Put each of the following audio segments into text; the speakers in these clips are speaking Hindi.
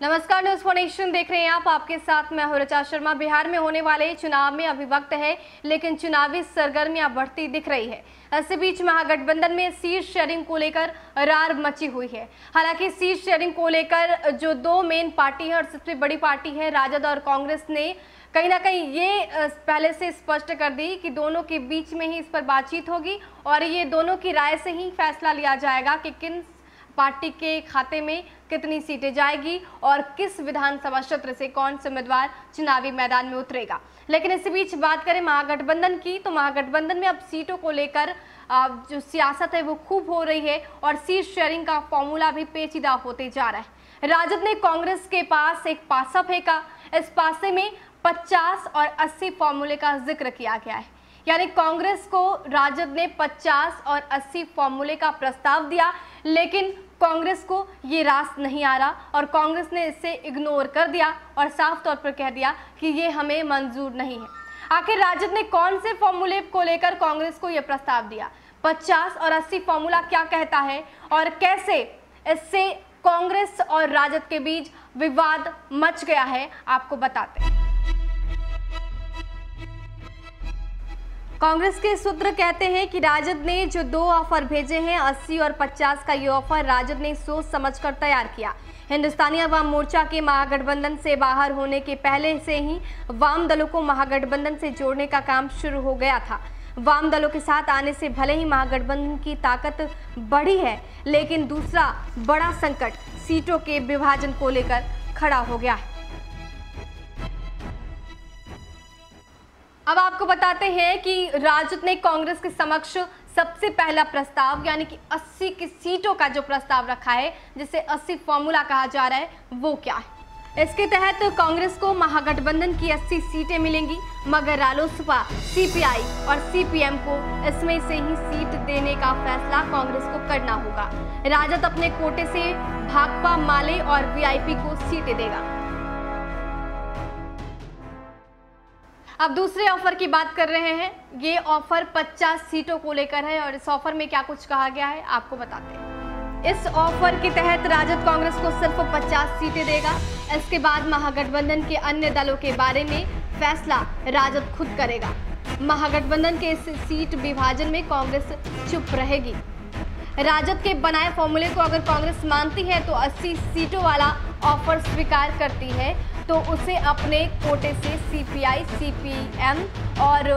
नमस्कार, न्यूज फॉर नेशन देख रहे हैं आप। आपके साथ मैं हूं ऋचा शर्मा। बिहार में होने वाले चुनाव में अभी वक्त है, लेकिन चुनावी सरगर्मियां बढ़ती दिख रही है। इसी बीच महागठबंधन में सीट शेयरिंग को लेकर रार मची हुई है। हालांकि सीट शेयरिंग को लेकर जो दो मेन पार्टी है और सबसे बड़ी पार्टी है राजद और कांग्रेस ने कहीं ना कहीं ये पहले से स्पष्ट कर दी कि दोनों के बीच में ही इस पर बातचीत होगी और ये दोनों की राय से ही फैसला लिया जाएगा कि किन पार्टी के खाते में कितनी सीटें जाएगी और किस विधानसभा क्षेत्र से कौन से उम्मीदवार चुनावी मैदान में उतरेगा। लेकिन इसी बीच बात करें महागठबंधन की, तो महागठबंधन में अब सीटों को लेकर जो सियासत है वो खूब हो रही है और सीट शेयरिंग का फॉर्मूला भी पेचीदा होते जा रहा है। राजद ने कांग्रेस के पास एक पासा फेंका। इस पासे में 50 और 80 फॉर्मूले का जिक्र किया गया है, यानी कांग्रेस को राजद ने 50 और 80 फॉर्मूले का प्रस्ताव दिया, लेकिन कांग्रेस को ये रास नहीं आ रहा और कांग्रेस ने इसे इग्नोर कर दिया और साफ तौर पर कह दिया कि ये हमें मंजूर नहीं है। आखिर राजद ने कौन से फॉर्मूले को लेकर कांग्रेस को यह प्रस्ताव दिया? 50 और 80 फॉर्मूला क्या कहता है और कैसे इससे कांग्रेस और राजद के बीच विवाद मच गया है, आपको बताते हैं। कांग्रेस के सूत्र कहते हैं कि राजद ने जो दो ऑफर भेजे हैं, 80 और 50 का ये ऑफर राजद ने सोच समझकर तैयार किया। हिंदुस्तानी अवाम मोर्चा के महागठबंधन से बाहर होने के पहले से ही वाम दलों को महागठबंधन से जोड़ने का काम शुरू हो गया था। वाम दलों के साथ आने से भले ही महागठबंधन की ताकत बढ़ी है, लेकिन दूसरा बड़ा संकट सीटों के विभाजन को लेकर खड़ा हो गया है। अब आपको बताते हैं कि राजद ने कांग्रेस के समक्ष सबसे पहला प्रस्ताव यानी कि 80 की सीटों का जो प्रस्ताव रखा है, जिसे 80 फॉर्मूला कहा जा रहा है, वो क्या है। इसके तहत कांग्रेस को महागठबंधन की 80 सीटें मिलेंगी, मगर रालोसपा, सीपीआई और सीपीएम को इसमें से ही सीट देने का फैसला कांग्रेस को करना होगा। राजद अपने कोटे से भाकपा, माले और वीआईपी को सीटें देगा। अब दूसरे ऑफर की बात कर रहे हैं। ये ऑफर 50 सीटों को लेकर है और इस ऑफर में क्या कुछ कहा गया है, आपको बताते हैं। इस ऑफर के तहत राजद कांग्रेस को सिर्फ 50 सीटें देगा। इसके बाद महागठबंधन के अन्य दलों के बारे में फैसला राजद खुद करेगा। महागठबंधन के इस सीट विभाजन में कांग्रेस चुप रहेगी। राजद के बनाए फॉर्मूले को अगर कांग्रेस मानती है तो 80 सीटों वाला ऑफर स्वीकार करती है, तो उसे अपने कोटे से सीपीआई, सीपीएम और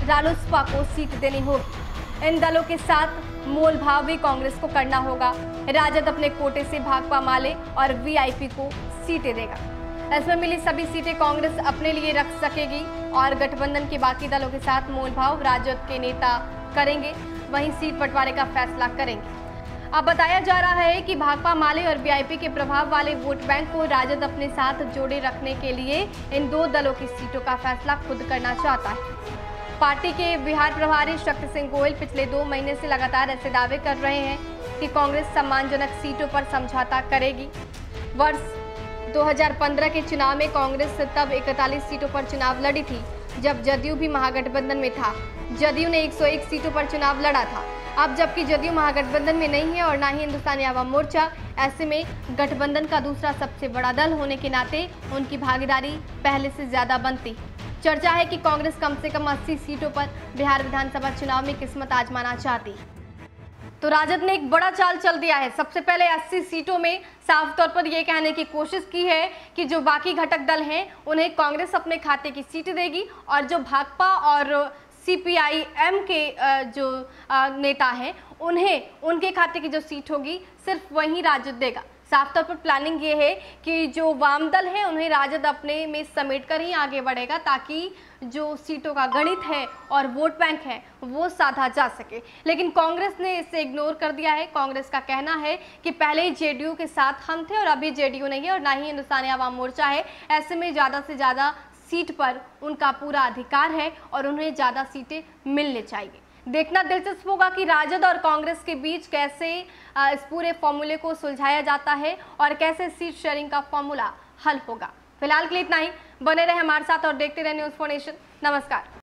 रालोसपा को सीट देनी होगी। इन दलों के साथ मोल भाव भी कांग्रेस को करना होगा। राजद अपने कोटे से भाकपा, माले और वीआईपी को सीटें देगा। इसमें मिली सभी सीटें कांग्रेस अपने लिए रख सकेगी और गठबंधन के बाकी दलों के साथ मोल भाव राजद के नेता करेंगे, वहीं सीट बंटवारे का फैसला करेंगे। अब बताया जा रहा है कि भाकपा, माले और वीआईपी के प्रभाव वाले वोट बैंक को राजद अपने साथ जोड़े रखने के लिए इन दो दलों की सीटों का फैसला खुद करना चाहता है। पार्टी के बिहार प्रभारी शक्ति सिंह गोयल पिछले 2 महीने से लगातार ऐसे दावे कर रहे हैं कि कांग्रेस सम्मानजनक सीटों पर समझौता करेगी। वर्ष 2015 के चुनाव में कांग्रेस तब 41 सीटों पर चुनाव लड़ी थी, जब जदयू भी महागठबंधन में था। जदयू ने 101 सीटों पर चुनाव लड़ा था। अब जबकि जदयू महागठबंधन में नहीं है और ना ही हिंदुस्तानी अवाम मोर्चा, ऐसे में गठबंधन का दूसरा सबसे बड़ा दल होने के नाते उनकी भागीदारी पहले से ज्यादा बनती। चर्चा है कि कांग्रेस कम से कम 80 सीटों पर बिहार विधानसभा चुनाव में किस्मत आजमाना चाहती। तो राजद ने एक बड़ा चाल चल दिया है। सबसे पहले 80 सीटों में साफ तौर पर यह कहने की कोशिश की है कि जो बाकी घटक दल हैं उन्हें कांग्रेस अपने खाते की सीट देगी और जो भाकपा और सीपीआईएम के जो नेता हैं उन्हें उनके खाते की जो सीट होगी सिर्फ वही राजद देगा। साफ तौर पर प्लानिंग ये है कि जो वाम दल है उन्हें राजद अपने में समेटकर ही आगे बढ़ेगा, ताकि जो सीटों का गणित है और वोट बैंक है वो साधा जा सके। लेकिन कांग्रेस ने इसे इग्नोर कर दिया है। कांग्रेस का कहना है कि पहले ही जेडीयू के साथ हम थे और अभी जेडीयू नहीं है और ना ही हिंदुस्तानी अवाम मोर्चा है। ऐसे में ज़्यादा से ज़्यादा सीट पर उनका पूरा अधिकार है और उन्हें ज़्यादा सीटें मिलनी चाहिए। देखना दिलचस्प होगा कि राजद और कांग्रेस के बीच कैसे इस पूरे फॉर्मूले को सुलझाया जाता है और कैसे सीट शेयरिंग का फॉर्मूला हल होगा। फिलहाल के लिए इतना ही। बने रहे हमारे साथ और देखते रहे न्यूज फॉर नेशन। नमस्कार।